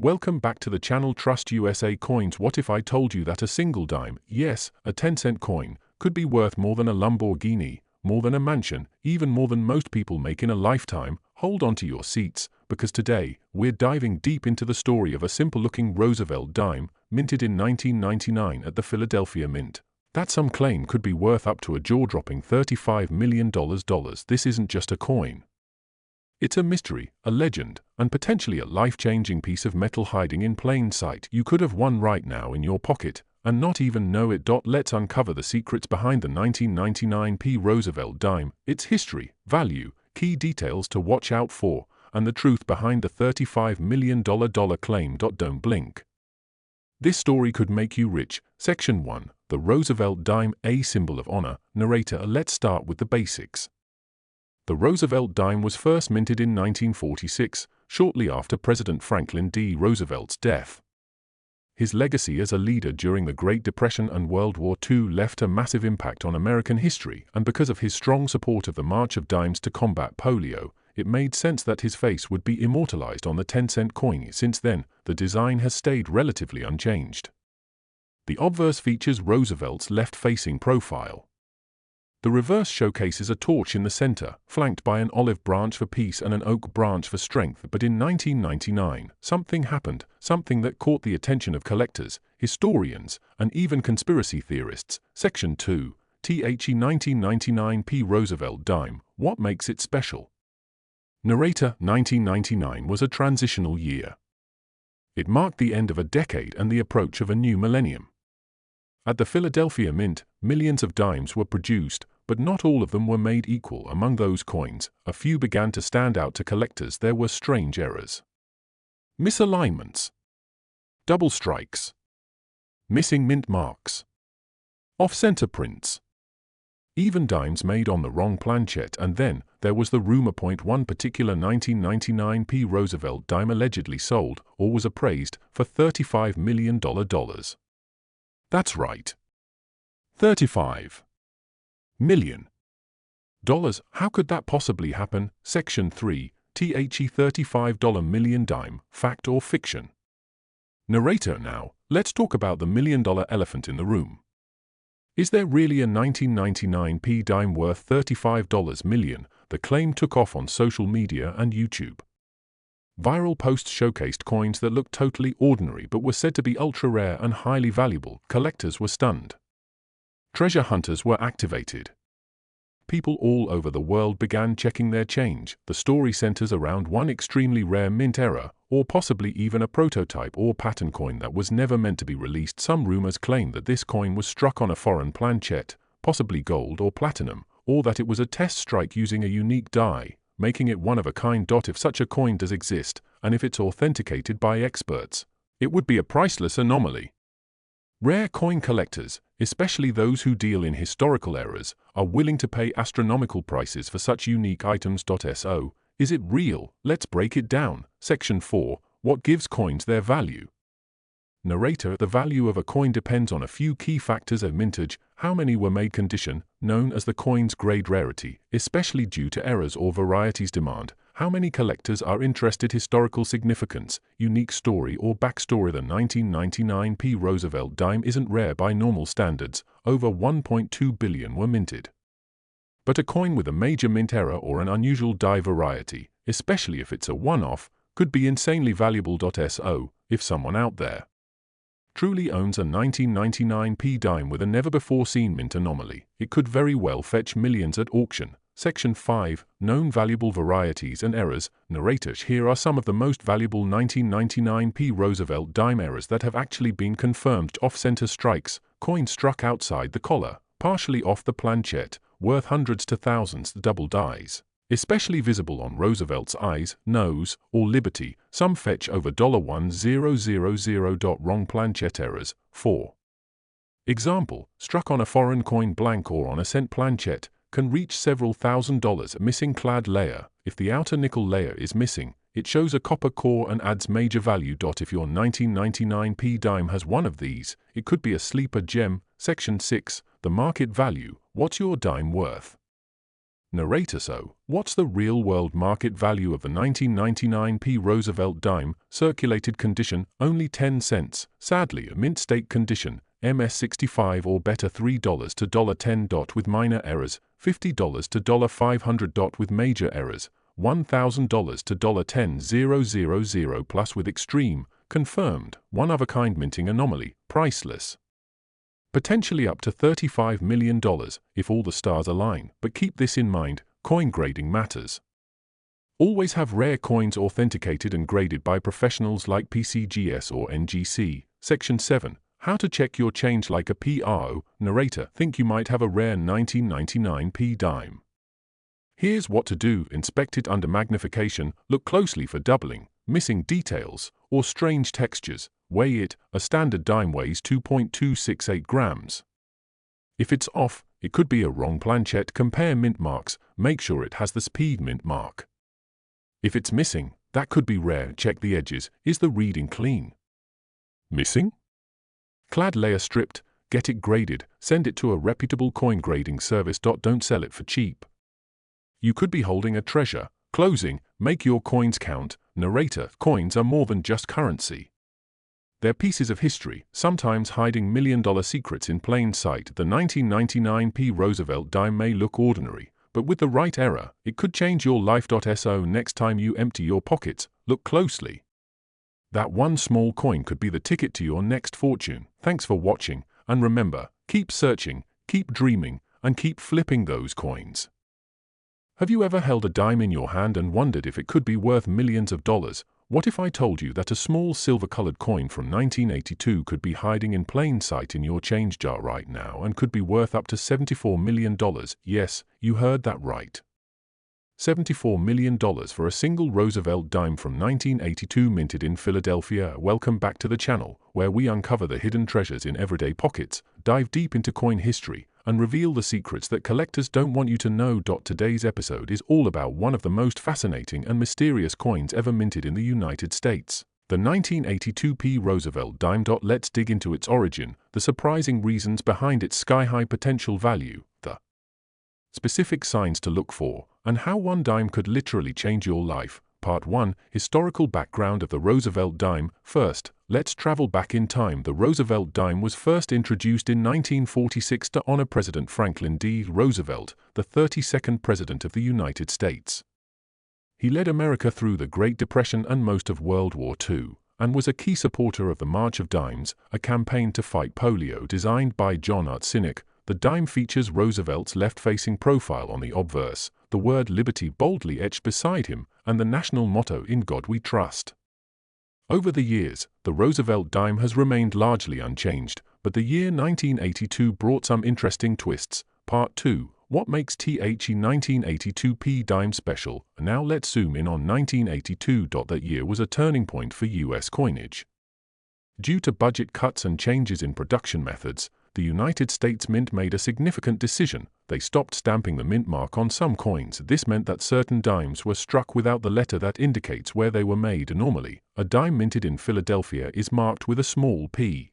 Welcome back to the channel Teust USA Coins. What if I told you that a single dime, yes, a 10-cent coin, could be worth more than a Lamborghini, more than a mansion, even more than most people make in a lifetime? Hold on to your seats, because today, we're diving deep into the story of a simple-looking Roosevelt dime, minted in 1999 at the Philadelphia Mint. That some claim could be worth up to a jaw-dropping $35 million. This isn't just a coin. It's a mystery, a legend, and potentially a life-changing piece of metal hiding in plain sight. You could have one right now in your pocket, and not even know it. Let's uncover the secrets behind the 1999 Roosevelt dime, its history, value, key details to watch out for, and the truth behind the $35 million claim. Don't blink. This story could make you rich. Section 1. The Roosevelt dime, a symbol of honor. Narrator. Let's start with the basics. The Roosevelt dime was first minted in 1946, shortly after President Franklin D. Roosevelt's death. His legacy as a leader during the Great Depression and World War II left a massive impact on American history, and because of his strong support of the March of Dimes to combat polio, it made sense that his face would be immortalized on the 10-cent coin. Since then, the design has stayed relatively unchanged. The obverse features Roosevelt's left-facing profile. The reverse showcases a torch in the center, flanked by an olive branch for peace and an oak branch for strength. But in 1999, something happened, something that caught the attention of collectors, historians, and even conspiracy theorists. Section 2. The 1999 Roosevelt dime. What makes it special? Narrator. 1999 was a transitional year. It marked the end of a decade and the approach of a new millennium. At the Philadelphia Mint, millions of dimes were produced, but not all of them were made equal. Among those coins, a few began to stand out to collectors. There were strange errors, misalignments, double strikes, missing mint marks, off-center prints, even dimes made on the wrong planchet. And then, there was the rumor. One particular 1999 Roosevelt dime allegedly sold, or was appraised, for $35 million. That's right. $35 million. How could that possibly happen? Section 3. The $35 million dime, fact or fiction? Narrator. Now, let's talk about the million-dollar elephant in the room. Is there really a 1999 dime worth $35 million? The claim took off on social media and YouTube. Viral posts showcased coins that looked totally ordinary but were said to be ultra-rare and highly valuable. Collectors were stunned. Treasure hunters were activated. People all over the world began checking their change. The story centers around one extremely rare mint error, or possibly even a prototype or pattern coin that was never meant to be released. Some rumors claim that this coin was struck on a foreign planchet, possibly gold or platinum, or that it was a test strike using a unique die, making it one of a kind. If such a coin does exist, and if it's authenticated by experts, it would be a priceless anomaly. Rare coin collectors, especially those who deal in historical errors, are willing to pay astronomical prices for such unique items. So, is it real? Let's break it down. Section 4. What gives coins their value? Narrator. The value of a coin depends on a few key factors: of mintage, how many were made, condition, known as the coin's grade, rarity, especially due to errors or varieties, demand, how many collectors are interested, historical significance, unique story or backstory. The 1999 Roosevelt dime isn't rare by normal standards. Over 1.2 billion were minted. But a coin with a major mint error or an unusual die variety, especially if it's a one-off, could be insanely valuable. So, if someone out there truly owns a 1999 dime with a never-before-seen mint anomaly, it could very well fetch millions at auction. Section 5. Known valuable varieties and errors. Narrator. Here are some of the most valuable 1999 Roosevelt dime errors that have actually been confirmed. Off-center strikes, coin struck outside the collar, partially off the planchet, worth hundreds to thousands. Double dies, especially visible on Roosevelt's eyes, nose, or liberty, some fetch over $1,000. Wrong planchet errors. 4. Example, struck on a foreign coin blank or on a cent planchet, can reach several $1,000s. Missing clad layer. If the outer nickel layer is missing, it shows a copper core and adds major value. If your 1999 dime has one of these, it could be a sleeper gem. Section 6. The market value. What's your dime worth? Narrator: so, what's the real-world market value of the 1999p Roosevelt dime? Circulated condition, only 10 cents. Sadly, a mint state condition, MS65 or better, $3 to $10. With minor errors, $50 to $500. With major errors, $1,000 to $10,000 plus. With extreme, confirmed, one-of-a-kind minting anomaly, priceless. Potentially up to $35 million if all the stars align. But keep this in mind, coin grading matters. Always have rare coins authenticated and graded by professionals like PCGS or NGC. Section 7. How to check your change like a pro. Narrator: think you might have a rare 1999p dime. Here's what to do: inspect it under magnification, look closely for doubling, missing details, or strange textures. Weigh it: a standard dime weighs 2.268 grams. If it's off, it could be a wrong planchet. Compare mint marks, make sure it has the speed mint mark. If it's missing, that could be rare. Check the edges, is the reading clean? Missing? Clad layer stripped, get it graded, send it to a reputable coin grading service. Don't sell it for cheap. You could be holding a treasure. Closing, make your coins count. Narrator: coins are more than just currency. They're pieces of history, sometimes hiding million-dollar secrets in plain sight. The 1999p Roosevelt dime may look ordinary, but with the right error, it could change your life. So next time you empty your pockets, look closely. That one small coin could be the ticket to your next fortune. Thanks for watching, and remember, keep searching, keep dreaming, and keep flipping those coins. Have you ever held a dime in your hand and wondered if it could be worth millions of dollars? What if I told you that a small silver-colored coin from 1982 could be hiding in plain sight in your change jar right now and could be worth up to $74 million? Yes, you heard that right. $74 million for a single Roosevelt dime from 1982 minted in Philadelphia. Welcome back to the channel, where we uncover the hidden treasures in everyday pockets, dive deep into coin history, and reveal the secrets that collectors don't want you to know. Today's episode is all about one of the most fascinating and mysterious coins ever minted in the United States, the 1982p Roosevelt dime. Let's dig into its origin, the surprising reasons behind its sky-high potential value, the specific signs to look for, and how one dime could literally change your life. Part 1. Historical background of the Roosevelt dime. First, let's travel back in time. The Roosevelt dime was first introduced in 1946 to honor President Franklin D. Roosevelt, the 32nd President of the United States. He led America through the Great Depression and most of World War II, and was a key supporter of the March of Dimes, a campaign to fight polio designed by John Sinek. The dime features Roosevelt's left-facing profile on the obverse, the word liberty boldly etched beside him, and the national motto, "In God We Trust." Over the years, the Roosevelt dime has remained largely unchanged, but the year 1982 brought some interesting twists. Part 2. What makes the 1982p dime special? Now let's zoom in on 1982. That year was a turning point for U.S. coinage. Due to budget cuts and changes in production methods, the United States Mint made a significant decision. They stopped stamping the mint mark on some coins. This meant that certain dimes were struck without the letter that indicates where they were made. Normally, a dime minted in Philadelphia is marked with a small p.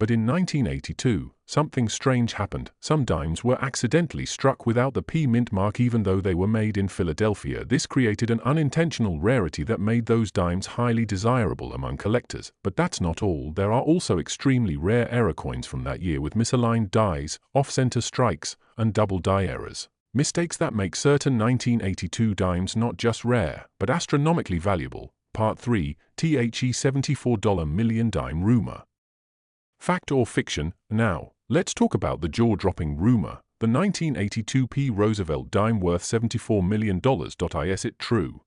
But in 1982, something strange happened. Some dimes were accidentally struck without the P mint mark even though they were made in Philadelphia. This created an unintentional rarity that made those dimes highly desirable among collectors. But that's not all. There are also extremely rare error coins from that year with misaligned dies, off-center strikes, and double die errors. Mistakes that make certain 1982 dimes not just rare, but astronomically valuable. Part 3. The $74 million dime rumor. Fact or fiction? Now, let's talk about the jaw-dropping rumor. The 1982p Roosevelt dime worth $74 million. Is it true?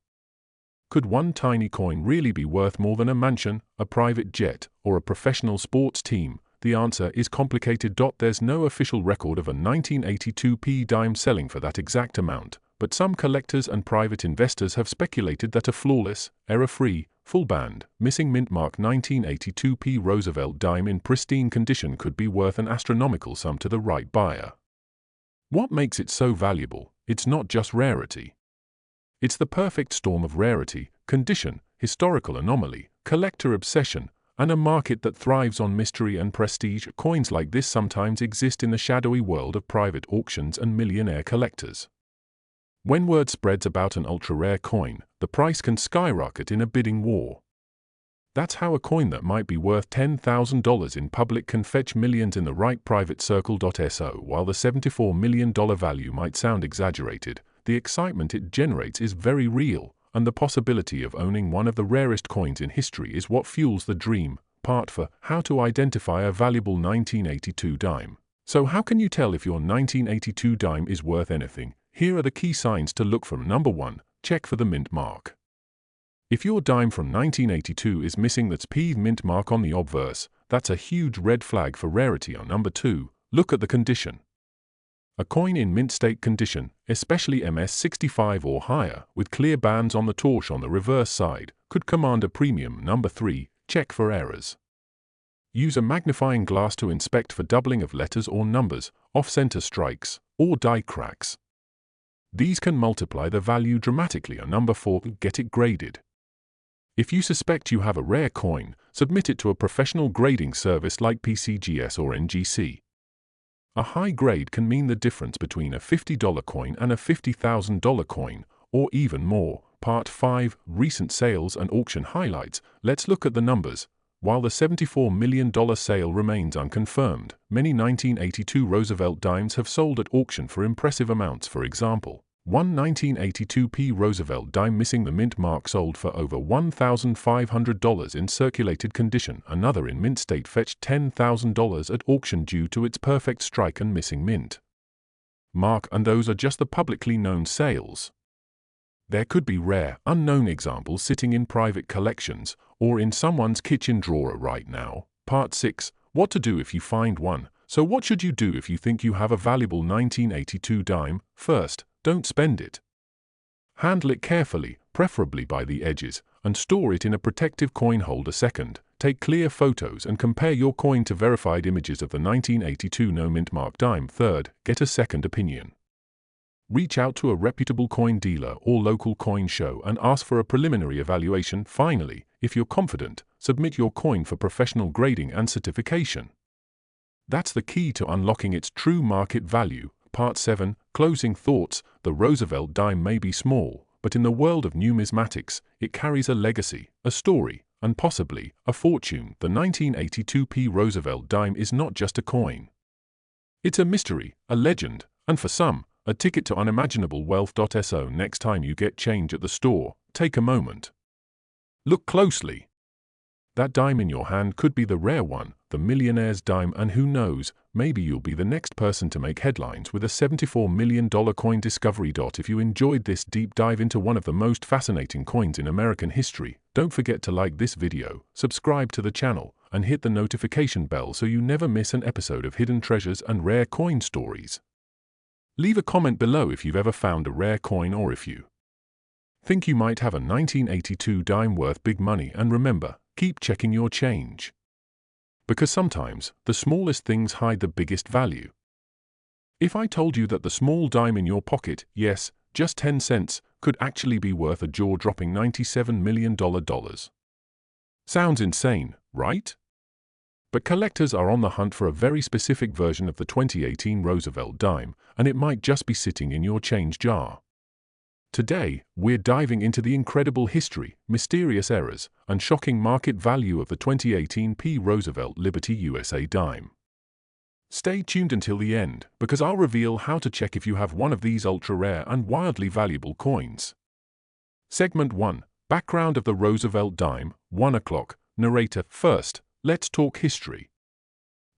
Could one tiny coin really be worth more than a mansion, a private jet, or a professional sports team? The answer is complicated. There's no official record of a 1982p dime selling for that exact amount, but some collectors and private investors have speculated that a flawless, error-free, full-band, missing mint mark 1982p Roosevelt dime in pristine condition could be worth an astronomical sum to the right buyer. What makes it so valuable? It's not just rarity. It's the perfect storm of rarity, condition, historical anomaly, collector obsession, and a market that thrives on mystery and prestige. Coins like this sometimes exist in the shadowy world of private auctions and millionaire collectors. When word spreads about an ultra-rare coin, the price can skyrocket in a bidding war. That's how a coin that might be worth $10,000 in public can fetch millions in the right private circle. So while the $74 million value might sound exaggerated, the excitement it generates is very real, and the possibility of owning one of the rarest coins in history is what fuels the dream. Part 4: How to identify a valuable 1982 dime. So how can you tell if your 1982 dime is worth anything? Here are the key signs to look for. Number 1. Check for the mint mark. If your dime from 1982 is missing that P mint mark on the obverse, that's a huge red flag for rarity. Number 2. Look at the condition. A coin in mint state condition, especially MS65 or higher, with clear bands on the torch on the reverse side, could command a premium. Number 3. Check for errors. Use a magnifying glass to inspect for doubling of letters or numbers, off-center strikes, or die cracks. These can multiply the value dramatically. Number 4. Get it graded. If you suspect you have a rare coin, submit it to a professional grading service like PCGS or NGC. A high grade can mean the difference between a $50 coin and a $50,000 coin, or even more. Part 5: Recent sales and auction highlights. Let's look at the numbers. While the $74 million sale remains unconfirmed, many 1982 Roosevelt dimes have sold at auction for impressive amounts. For example, one 1982 P Roosevelt dime missing the mint mark sold for over $1,500 in circulated condition. Another in mint state fetched $10,000 at auction due to its perfect strike and missing mint mark, and those are just the publicly known sales. There could be rare, unknown examples sitting in private collections, or in someone's kitchen drawer right now. Part 6: What to do if you find one. So what should you do if you think you have a valuable 1982 dime? First, don't spend it. Handle it carefully, preferably by the edges, and store it in a protective coin holder. Second, take clear photos and compare your coin to verified images of the 1982 no mint mark dime. Third, get a second opinion. Reach out to a reputable coin dealer or local coin show and ask for a preliminary evaluation. Finally, if you're confident, submit your coin for professional grading and certification. That's the key to unlocking its true market value. Part 7: Closing thoughts. The Roosevelt dime may be small, but in the world of numismatics, it carries a legacy, a story, and possibly a fortune. The 1982 P Roosevelt dime is not just a coin. It's a mystery, a legend, and for some, a ticket to unimaginable wealth. So next time you get change at the store, take a moment. Look closely. That dime in your hand could be the rare one, the millionaire's dime, and who knows, maybe you'll be the next person to make headlines with a $74 million coin discovery. If you enjoyed this deep dive into one of the most fascinating coins in American history, don't forget to like this video, subscribe to the channel, and hit the notification bell so you never miss an episode of Hidden Treasures and Rare Coin Stories. Leave a comment below if you've ever found a rare coin or if you think you might have a 1982 dime worth big money. And remember, keep checking your change. Because sometimes, the smallest things hide the biggest value. If I told you that the small dime in your pocket, yes, just 10 cents, could actually be worth a jaw-dropping $97 million. Sounds insane, right? But collectors are on the hunt for a very specific version of the 2018 Roosevelt dime, and it might just be sitting in your change jar. Today, we're diving into the incredible history, mysterious errors, and shocking market value of the 2018 P Roosevelt Liberty USA dime. Stay tuned until the end, because I'll reveal how to check if you have one of these ultra-rare and wildly valuable coins. Segment 1: Background of the Roosevelt dime. 1 o'clock. Narrator. First, let's talk history.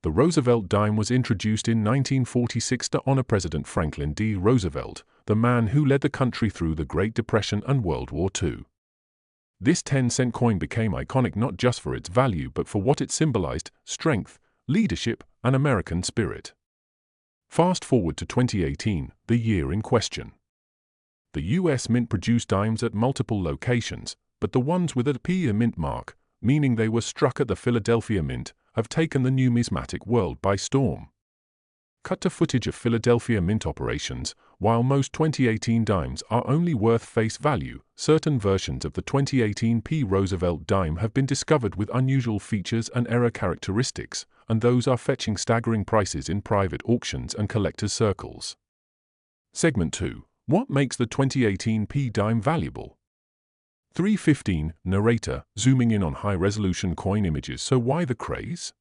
The Roosevelt dime was introduced in 1946 to honor President Franklin D. Roosevelt, the man who led the country through the Great Depression and World War II. This 10-cent coin became iconic not just for its value but for what it symbolized: strength, leadership, and American spirit. Fast forward to 2018, the year in question. The U.S. Mint produced dimes at multiple locations, but the ones with a P mint mark, meaning they were struck at the Philadelphia Mint, have taken the numismatic world by storm. Cut to footage of Philadelphia Mint operations. While most 2018 dimes are only worth face value, certain versions of the 2018 P Roosevelt dime have been discovered with unusual features and error characteristics, and those are fetching staggering prices in private auctions and collectors' circles. Segment 2: What makes the 2018 P dime valuable? 315. Narrator, zooming in on high-resolution coin images. So why the craze?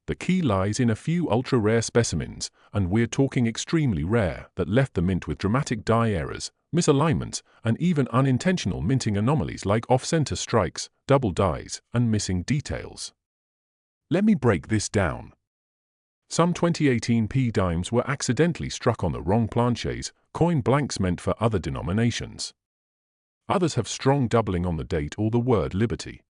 The key lies in a few ultra-rare specimens, and we're talking extremely rare, that left the mint with dramatic die errors, misalignments, and even unintentional minting anomalies like off-center strikes, double dies, and missing details. Let me break this down. Some 2018 P dimes were accidentally struck on the wrong planches, coin blanks meant for other denominations. Others have strong doubling on the date or the word liberty.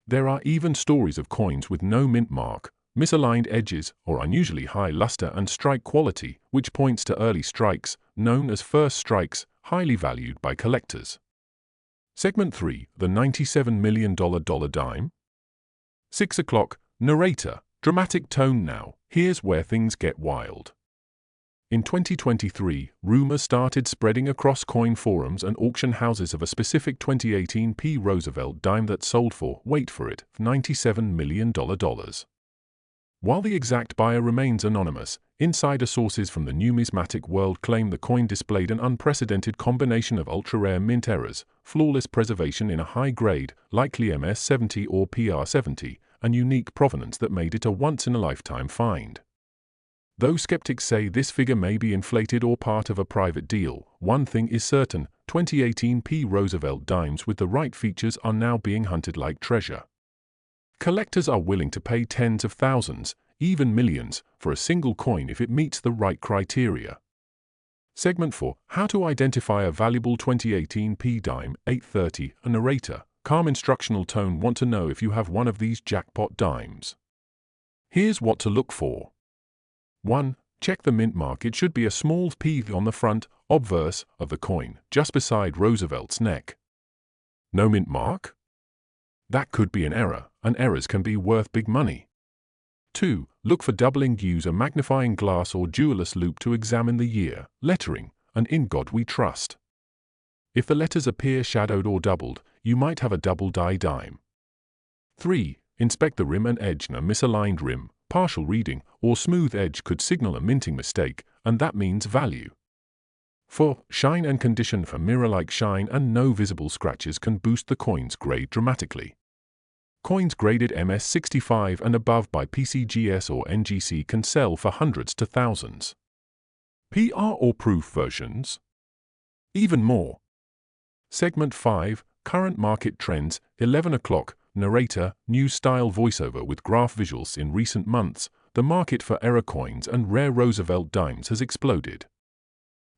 There are even stories of coins with no mint mark, misaligned edges, or unusually high luster and strike quality, which points to early strikes, known as first strikes, highly valued by collectors. Segment 3. The $97 million dollar dime? 6 o'clock. Narrator. Dramatic tone now. Here's where things get wild. In 2023, rumors started spreading across coin forums and auction houses of a specific 2018 P Roosevelt dime that sold for, wait for it, $97 million. While the exact buyer remains anonymous, insider sources from the numismatic world claim the coin displayed an unprecedented combination of ultra-rare mint errors, flawless preservation in a high grade, likely MS70 or PR70, and unique provenance that made it a once-in-a-lifetime find. Though skeptics say this figure may be inflated or part of a private deal, one thing is certain: 2018 P Roosevelt dimes with the right features are now being hunted like treasure. Collectors are willing to pay tens of thousands, even millions, for a single coin if it meets the right criteria. Segment 4. How to identify a valuable 2018 P dime. 8:30. A narrator. Calm instructional tone. Want to know if you have one of these jackpot dimes? Here's what to look for. 1. Check the mint mark. It should be a small P on the front, obverse, of the coin, just beside Roosevelt's neck. No mint mark? That could be an error, and errors can be worth big money. 2. Look for doubling. Use a magnifying glass or jeweller's loupe to examine the year, lettering, and "In God We Trust." If the letters appear shadowed or doubled, you might have a double die dime. 3. Inspect the rim and edge. A misaligned rim, partial reading, or smooth edge could signal a minting mistake, and that means value. 4. Shine and condition. For mirror-like shine and no visible scratches can boost the coin's grade dramatically. Coins graded MS65 and above by PCGS or NGC can sell for hundreds to thousands. PR or proof versions? Even more. Segment 5. Current market trends. 11 o'clock. Narrator. New style voiceover with graph visuals. In recent months, the market for error coins and rare Roosevelt dimes has exploded.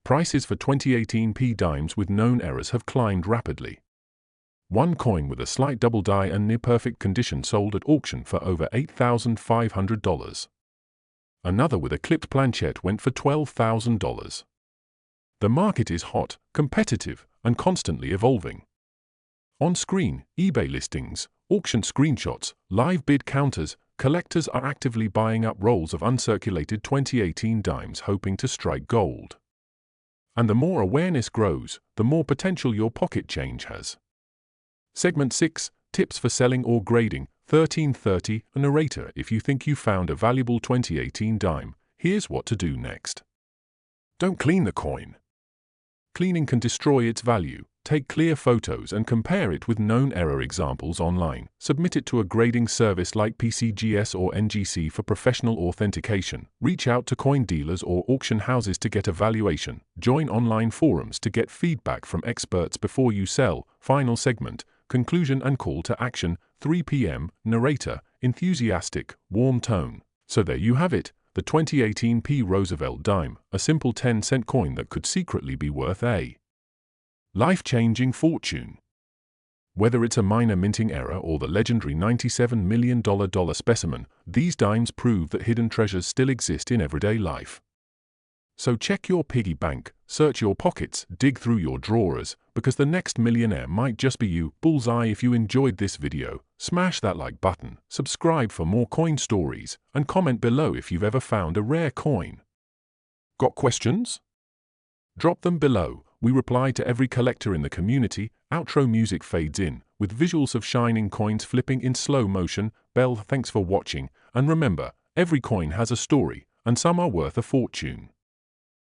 Prices for 2018 P dimes with known errors have climbed rapidly. One coin with a slight double die and near-perfect condition sold at auction for over $8,500. Another with a clipped planchette went for $12,000. The market is hot, competitive, and constantly evolving. On screen, eBay listings, auction screenshots, live bid counters, collectors are actively buying up rolls of uncirculated 2018 dimes hoping to strike gold. And the more awareness grows, the more potential your pocket change has. Segment 6. Tips for selling or grading. 13:30. A narrator. If you think you found a valuable 2018 dime, here's what to do next. Don't clean the coin. Cleaning can destroy its value. Take clear photos and compare it with known error examples online. Submit it to a grading service like PCGS or NGC for professional authentication. Reach out to coin dealers or auction houses to get a valuation. Join online forums to get feedback from experts before you sell. Final segment. Conclusion and call to action. 3 p.m. Narrator. Enthusiastic, warm tone. So there you have it. The 2018 P Roosevelt dime, a simple 10-cent coin that could secretly be worth a life-changing fortune. Whether it's a minor minting error or the legendary $97 million specimen, these dimes prove that hidden treasures still exist in everyday life. So check your piggy bank, search your pockets, dig through your drawers, because the next millionaire might just be you. Bullseye. If you enjoyed this video, smash that like button, subscribe for more coin stories, and comment below if you've ever found a rare coin. Got questions? Drop them below. We reply to every collector in the community. Outro music fades in, with visuals of shining coins flipping in slow motion. Bell. Thanks for watching, and remember, every coin has a story, and some are worth a fortune.